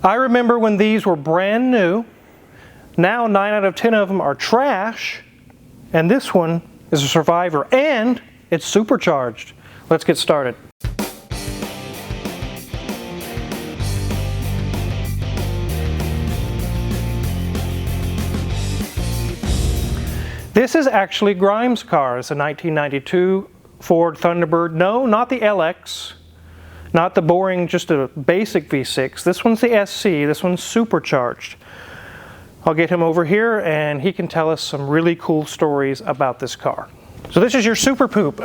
I remember when these were brand new. Now 9 out of 10 of them are trash, and this one is a survivor, and it's supercharged. Let's get started. This is actually Grimes' car. It's a 1992 Ford Thunderbird. No, not the LX. Not the boring, just a basic V6. This one's the SC. This one's supercharged. I'll get him over here and he can tell us some really cool stories about this car. So this is your coupe.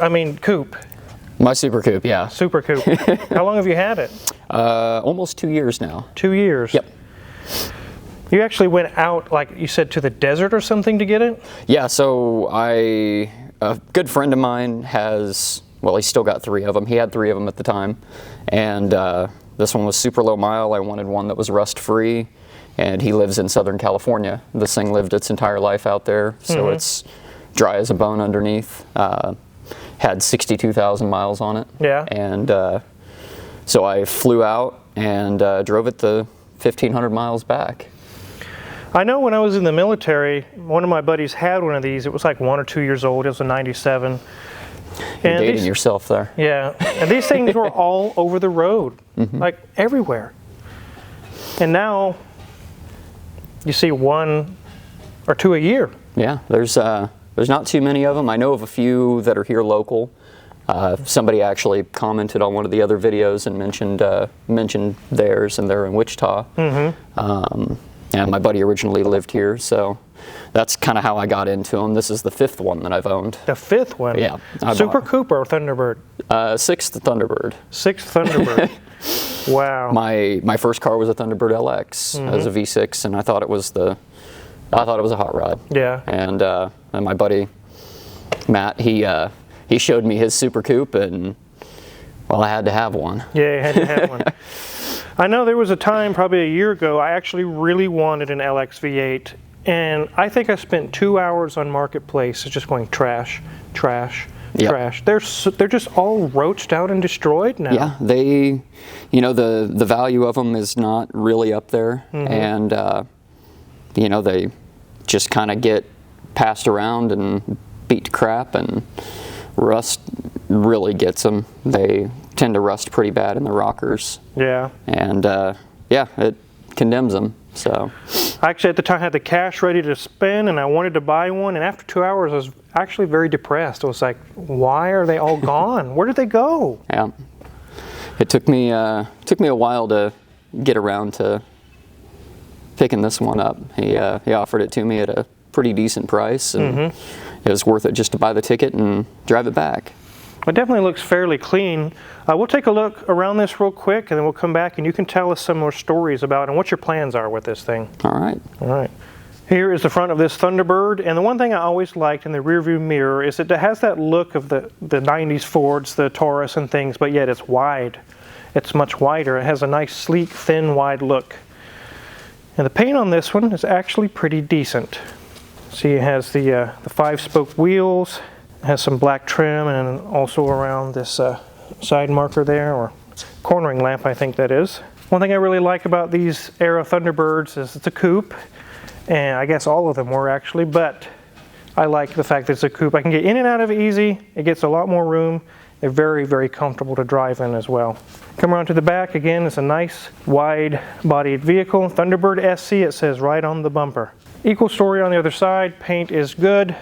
My Super Coupe, yeah. Super Coupe. How long have you had it? Almost 2 years now. 2 years? Yep. You actually went out, like you said, to the desert or something to get it? Yeah, so a good friend of mine has, well, he's still got 3 of them. He had 3 of them at the time. And this one was super low mile. I wanted one that was rust free. And he lives in Southern California. This thing lived its entire life out there, so it's dry as a bone underneath. Had 62,000 miles on it. Yeah. And so I flew out and drove it the 1,500 miles back. I know when I was in the military, one of my buddies had one of these. It was like 1 or 2 years old. It was a 97. You're dating yourself there. Yeah. And these things were all over the road, like everywhere. And now you see 1 or 2 a year. Yeah, there's not too many of them. I know of a few that are here local. Somebody actually commented on one of the other videos and mentioned theirs, and they're in Wichita. And my buddy originally lived here, so that's kind of how I got into them. This is the 5th one that I've owned. The 5th one? Yeah. Super Coupe or Thunderbird? 6th Thunderbird. 6th Thunderbird. Wow. My first car was a Thunderbird LX as a V6, and I thought it was a hot rod. Yeah. And my buddy Matt, he showed me his Super Coupe, and well, I had to have one. Yeah, you had to have one. I know there was a time, probably a year ago, I actually really wanted an LX V8, and I think I spent 2 hours on Marketplace just going trash, trash, trash. They're just all roached out and destroyed now. Yeah, they, the value of them is not really up there, and they just kind of get passed around and beat to crap, and rust really gets them. They tend to rust pretty bad in the rockers. Yeah. And it condemns them. So actually at the time I had the cash ready to spend and I wanted to buy one, and after 2 hours I was actually very depressed. I was like, why are they all gone? Where did they go? Yeah. It took me a while to get around to picking this one up. He offered it to me at a pretty decent price, and it was worth it just to buy the ticket and drive it back. It definitely looks fairly clean. We'll take a look around this real quick, and then we'll come back and you can tell us some more stories about it and what your plans are with this thing. All right. All right. Here is the front of this Thunderbird, and the one thing I always liked in the rearview mirror is that it has that look of the 90s Fords, the Taurus and things, but yet it's wide. It's much wider. It has a nice, sleek, thin, wide look. And the paint on this one is actually pretty decent. See, it has the 5-spoke wheels. It has some black trim, and also around this side marker there, or cornering lamp, I think that is. One thing I really like about these era Thunderbirds is it's a coupe, and I guess all of them were actually, but I like the fact that it's a coupe. I can get in and out of it easy. It gets a lot more room. They're very, very comfortable to drive in as well. Come around to the back, again, it's a nice wide-bodied vehicle. Thunderbird SC, it says right on the bumper. Equal story on the other side. Paint is good.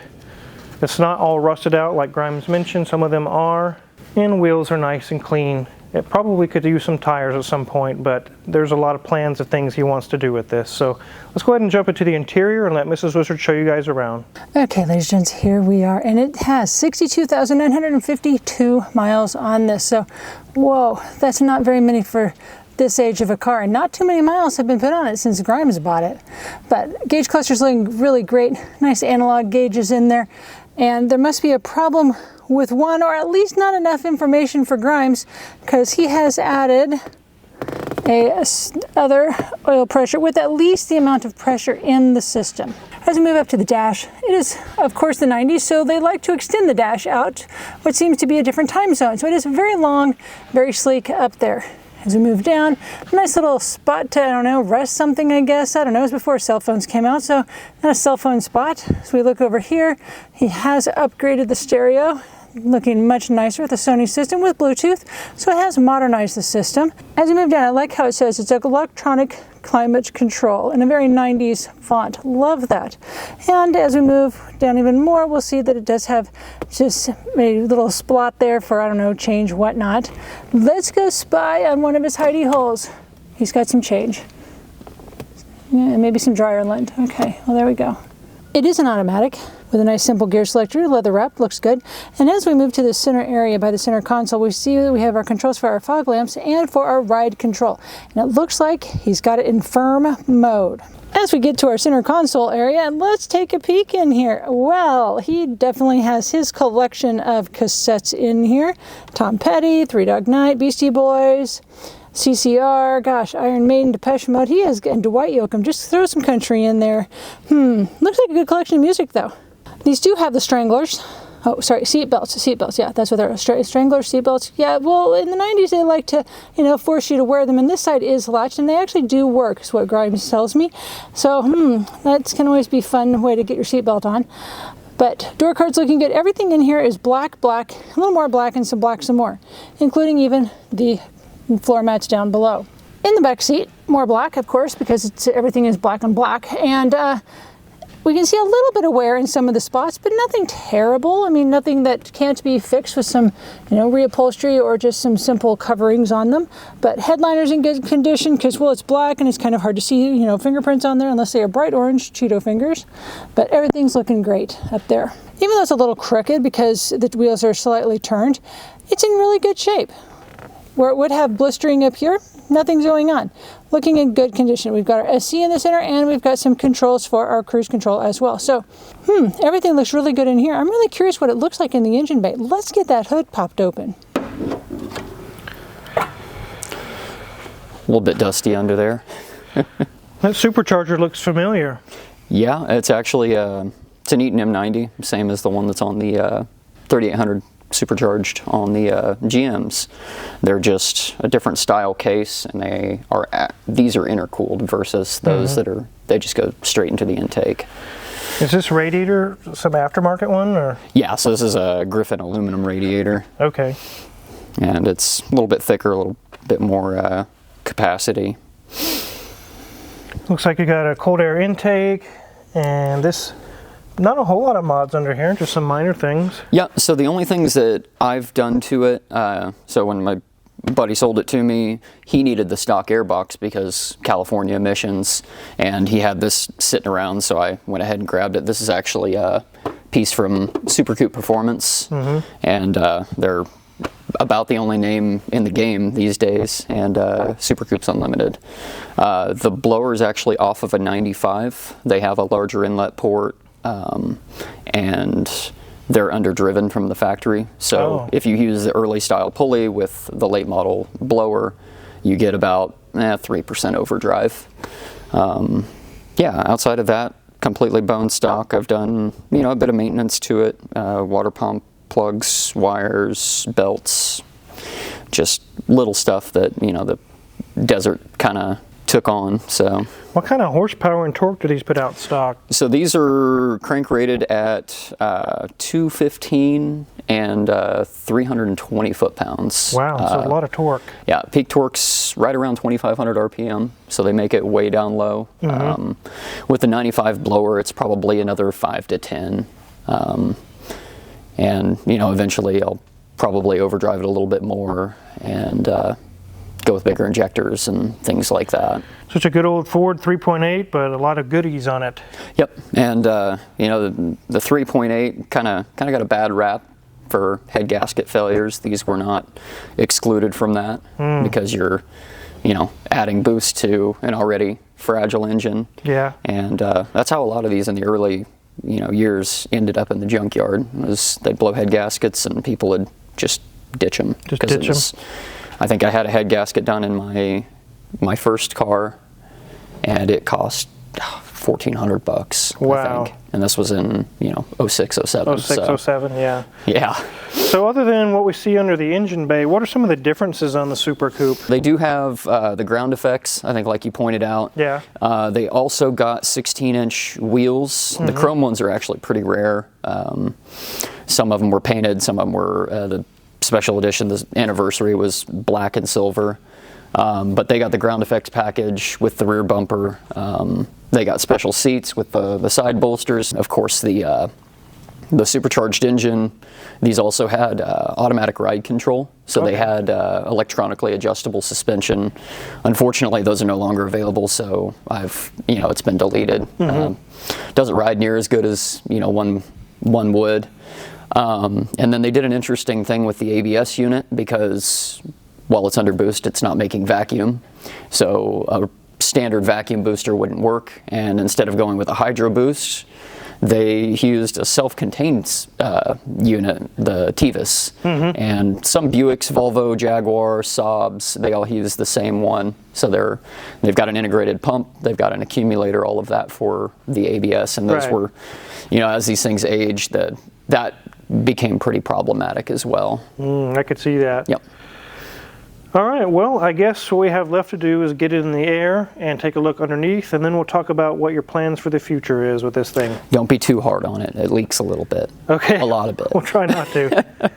It's not all rusted out like Grimes mentioned. Some of them are. And wheels are nice and clean. It probably could use some tires at some point, but there's a lot of plans of things he wants to do with this. So let's go ahead and jump into the interior and let Mrs. Wizard show you guys around. Okay, ladies and gents, here we are. And it has 62,952 miles on this. So, whoa, that's not very many for this age of a car, and not too many miles have been put on it since Grimes bought it. But gauge cluster's looking really great. Nice analog gauges in there, and there must be a problem with one, or at least not enough information for Grimes, because he has added other oil pressure with at least the amount of pressure in the system. As we move up to the dash, it is of course the 90s, so they like to extend the dash out what seems to be a different time zone. So it is very long, very sleek up there. As we move down, a nice little spot to, I don't know, rest something, I guess. I don't know, it was before cell phones came out, so not a cell phone spot. As we look over here, he has upgraded the stereo, looking much nicer with the Sony system with Bluetooth, so it has modernized the system. As we move down, I like how it says it's electronic climate control in a very 90s font. Love that. And as we move down even more, we'll see that it does have just a little spot there for, I don't know, change, whatnot. Let's go spy on one of his hidey holes. He's got some change. Yeah, maybe some dryer lint. Okay, well, there we go. It is an automatic with a nice simple gear selector, leather wrap, looks good. And as we move to the center area by the center console, we see that we have our controls for our fog lamps and for our ride control. And it looks like he's got it in firm mode. As we get to our center console area, let's take a peek in here. Well, he definitely has his collection of cassettes in here. Tom Petty, Three Dog Night, Beastie Boys, CCR, gosh, Iron Maiden, Depeche Mode. He has, and Dwight Yoakam. Just throw some country in there. Looks like a good collection of music, though. These do have the stranglers. Oh, sorry, seatbelts. Yeah, that's what they're, stranglers, seatbelts. Yeah, well, in the 90s, they like to, force you to wear them. And this side is latched, and they actually do work, is what Grimes tells me. So, that can always be a fun way to get your seatbelt on. But door card's looking good. Everything in here is black, a little more black, and some black some more, including even the floor mats down below. In the back seat, more black, of course, because everything is black on black. And we can see a little bit of wear in some of the spots, but nothing terrible. I mean, nothing that can't be fixed with some, reupholstery or just some simple coverings on them. But headliner's in good condition because, well, it's black and it's kind of hard to see, fingerprints on there unless they are bright orange Cheeto fingers. But everything's looking great up there. Even though it's a little crooked because the wheels are slightly turned, it's in really good shape. Where it would have blistering up here, nothing's going on. Looking in good condition. We've got our SC in the center, and we've got some controls for our cruise control as well. So, everything looks really good in here. I'm really curious what it looks like in the engine bay. Let's get that hood popped open. A little bit dusty under there. That supercharger looks familiar. Yeah, it's actually it's an Eaton M90, same as the one that's on the 3800 supercharged on the GMs. They're just a different style case, and these are intercooled versus those that they just go straight into the intake. Is this radiator some aftermarket one, or? Yeah, so this is a Griffin aluminum radiator. Okay. And it's a little bit thicker, a little bit more capacity. Looks like you got a cold air intake, and this. Not a whole lot of mods under here, just some minor things. Yeah, so the only things that I've done to it, so when my buddy sold it to me, he needed the stock airbox because California emissions, and he had this sitting around, so I went ahead and grabbed it. This is actually a piece from Super Coupe Performance, and they're about the only name in the game these days, and Super Coupe's unlimited. The blower is actually off of a 95. They have a larger inlet port. And they're underdriven from the factory. So if you use the early style pulley with the late model blower, you get about 3% overdrive. Yeah, outside of that, completely bone stock. I've done, a bit of maintenance to it. Water pump, plugs, wires, belts, just little stuff that, the desert kind of took on. So what kind of horsepower and torque do these put out stock? So these are crank rated at 215 and 320 foot-pounds. Wow, so a lot of torque. Yeah, peak torque's right around 2,500 RPM, so they make it way down low. With the 95 blower, it's probably another 5 to 10. And, eventually I'll probably overdrive it a little bit more and go with bigger injectors and things like that. So it's a good old Ford 3.8, but a lot of goodies on it. Yep, and the 3.8 kind of got a bad rap for head gasket failures. These were not excluded from that because you're, adding boost to an already fragile engine. Yeah. And that's how a lot of these in the early, years ended up in the junkyard. They'd blow head gaskets and people would just ditch them. I think I had a head gasket done in my first car, and it cost $1,400, I Wow. think. And this was in, 06, 07. 06, 07, yeah. Yeah. So other than what we see under the engine bay, what are some of the differences on the Super Coupe? They do have the ground effects, I think, like you pointed out. Yeah. They also got 16-inch wheels. The chrome ones are actually pretty rare. Some of them were painted, some of them were the special edition. The anniversary was black and silver. But they got the ground effects package with the rear bumper. They got special seats with the side bolsters. Of course, the supercharged engine. These also had automatic ride control, so they had electronically adjustable suspension. Unfortunately, those are no longer available, so it's been deleted. Doesn't ride near as good as one would. And then they did an interesting thing with the ABS unit because while it's under boost, it's not making vacuum. So a standard vacuum booster wouldn't work, and instead of going with a hydro boost, they used a self-contained unit, the Tevis. And some Buicks, Volvo, Jaguar, Saabs, they all use the same one. So they've got an integrated pump, they've got an accumulator, all of that for the ABS. And those were, as these things aged, that became pretty problematic as well. I could see that. Yep. All right, well, I guess what we have left to do is get it in the air and take a look underneath, and then we'll talk about what your plans for the future is with this thing. Don't be too hard on it. It leaks a little bit. Okay. A lot of it. We'll try not to.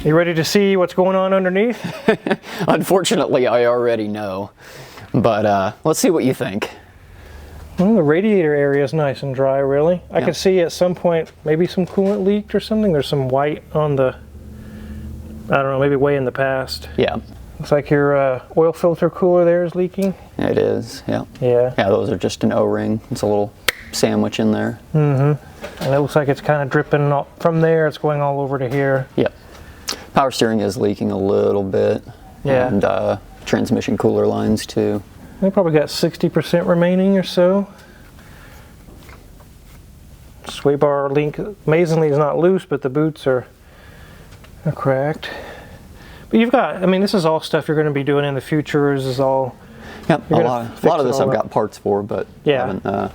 You ready to see what's going on underneath? Unfortunately, I already know, but let's see what you think. Well, the radiator area is nice and dry, really. I could see at some point maybe some coolant leaked or something. There's some white on the, I don't know, maybe way in the past. Yeah. Looks like your oil filter cooler there is leaking. It is, yeah. Yeah. Yeah, those are just an O-ring. It's a little sandwich in there. And it looks like it's kind of dripping from there. It's going all over to here. Yep. Power steering is leaking a little bit. Yeah. And transmission cooler lines too. They probably got 60% remaining or so. Sway bar link amazingly is not loose, but the boots are cracked. But you've got, I mean, this is all stuff you're going to be doing in the future. This is all. Yep. A lot of this I've got parts for, but yeah. Haven't,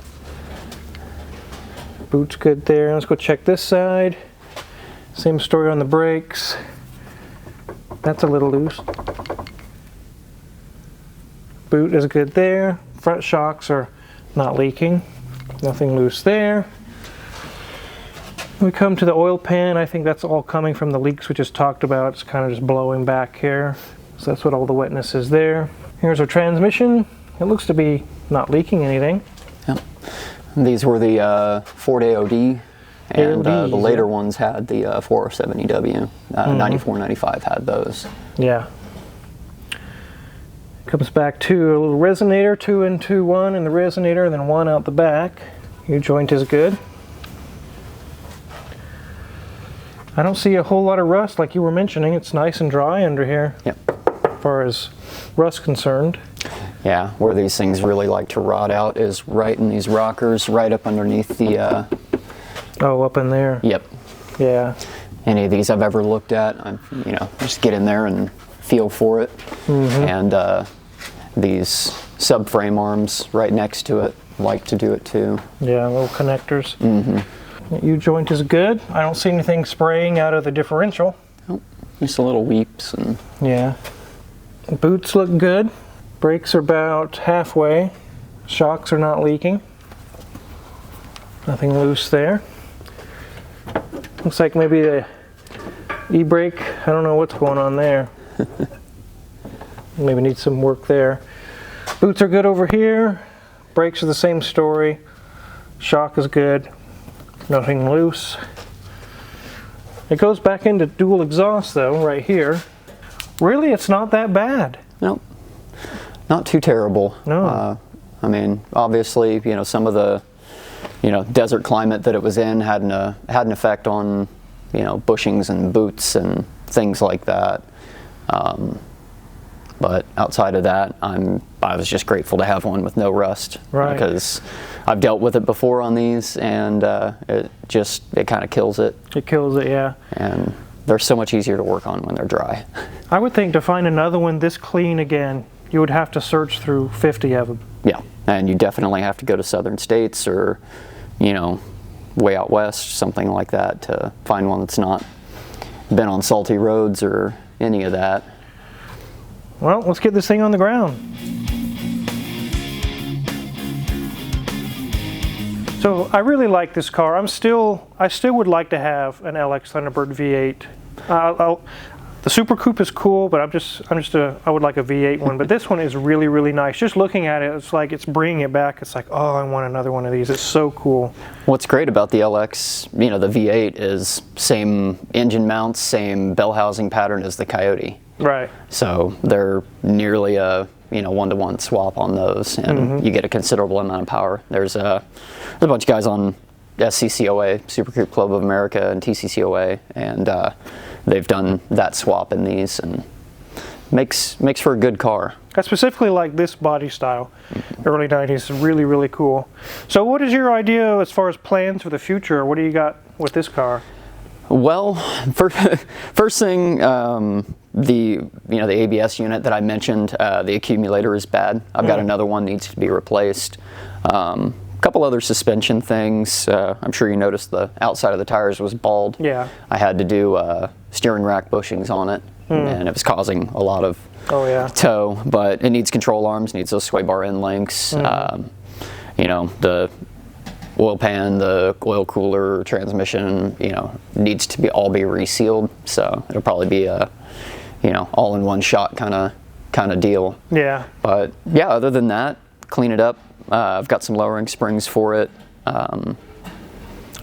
Boots good there. Let's go check this side. Same story on the brakes. That's a little loose. Boot is good there. Front shocks are not leaking. Nothing loose there. We come to the oil pan. I think that's all coming from the leaks we just talked about. It's kind of just blowing back here. So that's what all the wetness is there. Here's our transmission. It looks to be not leaking anything. Yep. These were the Ford AOD. And the AODs, later ones had the 407EW. 94, 95 had those. Yeah. Comes back to a little resonator, 2 and 2, 1 in the resonator, and then 1 out the back. U-joint is good. I don't see a whole lot of rust like you were mentioning. It's nice and dry under here. Yep. As far as rust concerned. Yeah, where these things really like to rot out is right in these rockers, right up underneath the... Oh, up in there. Yep. Yeah. Any of these I've ever looked at, just get in there and feel for it. And these subframe arms right next to it like to do it too. Yeah, little connectors. U-joint is good. I don't see anything spraying out of the differential. Oh, just a little weeps. And yeah. Boots look good. Brakes are about halfway. Shocks are not leaking. Nothing loose there. Looks like maybe the e-brake, I don't know what's going on there. Maybe need some work there. Boots are good over here. Brakes are the same story. Shock is good. Nothing loose. It goes back into dual exhaust though, right here. Really, it's not that bad. Nope. Not too terrible. No. I mean, obviously, some of the desert climate that it was in had an effect on, bushings and boots and things like that. But outside of that, I was just grateful to have one with no rust, Right. because I've dealt with it before on these, and it kind of kills it. It kills it, yeah. And they're so much easier to work on when they're dry. I would think to find another one this clean again, you would have to search through 50 of them. Yeah, and you definitely have to go to southern states or, you know, way out west, something like that, to find one that's not been on salty roads or any of that. Well, let's get this thing on the ground. So I really like this car. I still would like to have an LX Thunderbird V8. The Super Coupe is cool, but I would like a V8 one. But this one is really, really nice. Just looking at it, it's like it's bringing it back. It's like, oh, I want another one of these. It's so cool. What's great about the LX, you know, the V8 is same engine mounts, same bell housing pattern as the Coyote. Right. So they're nearly a, you know, one-to-one swap on those, and you get a considerable amount of power. There's a bunch of guys on SCCOA, Super Coupe Club of America, and TCCOA, and they've done that swap in these, and makes for a good car. I specifically like this body style. Early 90s, really, really cool. So what is your idea as far as plans for the future? What do you got with this car? Well, first thing, the ABS unit that I mentioned, the accumulator is bad. I've got another one needs to be replaced. A couple other suspension things. I'm sure you noticed the outside of the tires was bald. Yeah. I had to do steering rack bushings on it, and it was causing a lot of tow. But it needs control arms, needs those sway bar end links. You know, the oil pan, the oil cooler, transmission, you know, needs to all be resealed. So it'll probably be a, you know, all in one shot kind of deal. Yeah. But yeah, other than that, clean it up. I've got some lowering springs for it.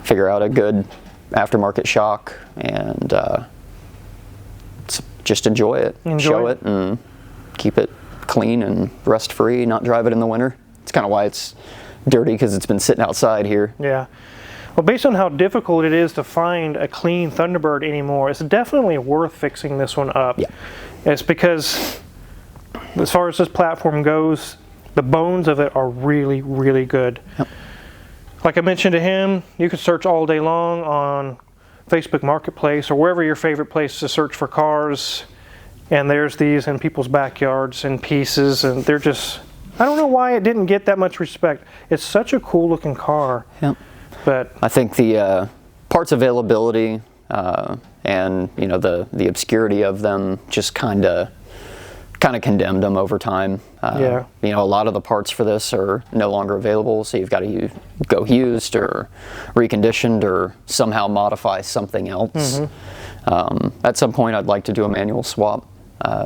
Figure out a good aftermarket shock, and just enjoy it. Show it and keep it clean and rust free. Not drive it in the winter. It's kind of why it's dirty, because it's been sitting outside here. Yeah. Well, based on how difficult it is to find a clean Thunderbird anymore, it's definitely worth fixing this one up. Yeah. It's because, as far as this platform goes, the bones of it are really, really good. Yep. Like I mentioned to him, you could search all day long on Facebook Marketplace or wherever your favorite place to search for cars, and there's these in people's backyards in pieces, and they're just, I don't know why it didn't get that much respect. It's such a cool looking car. Yep. But I think the parts availability and, you know, the obscurity of them just kind of condemned them over time. Yeah. You know, a lot of the parts for this are no longer available, so you've got to go used or reconditioned or somehow modify something else. At some point, I'd like to do a manual swap.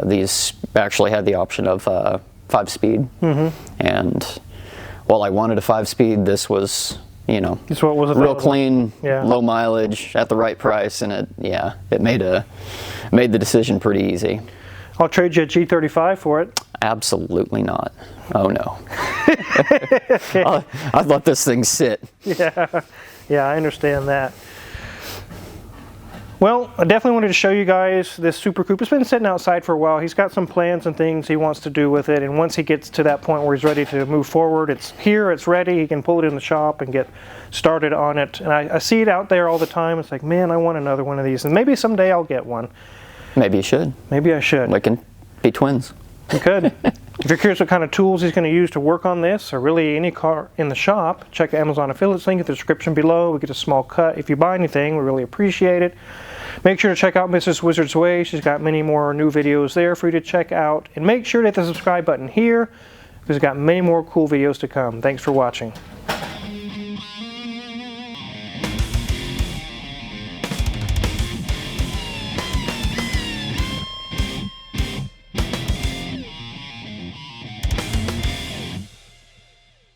These actually had the option of 5-speed, and while I wanted a 5-speed, this was, you know, it's what was real available. clean, Yeah. low mileage at the right price, and it made the decision pretty easy. I'll trade you a G35 for it. Absolutely not. Oh no. I'd let this thing sit. Yeah, I understand that. Well, I definitely wanted to show you guys this Super Coupe. It's been sitting outside for a while. He's got some plans and things he wants to do with it, and once he gets to that point where he's ready to move forward, it's here, it's ready, he can pull it in the shop and get started on it. And I see it out there all the time. It's like, man, I want another one of these, and maybe someday I'll get one. Maybe you should. Maybe I should. We can be twins. You could. If you're curious what kind of tools he's going to use to work on this, or really any car in the shop, check the Amazon affiliates link in the description below. We get a small cut if you buy anything. We really appreciate it. Make sure to check out Mrs. Wizard's Way. She's got many more new videos there for you to check out. And make sure to hit the subscribe button here, because we've got many more cool videos to come. Thanks for watching.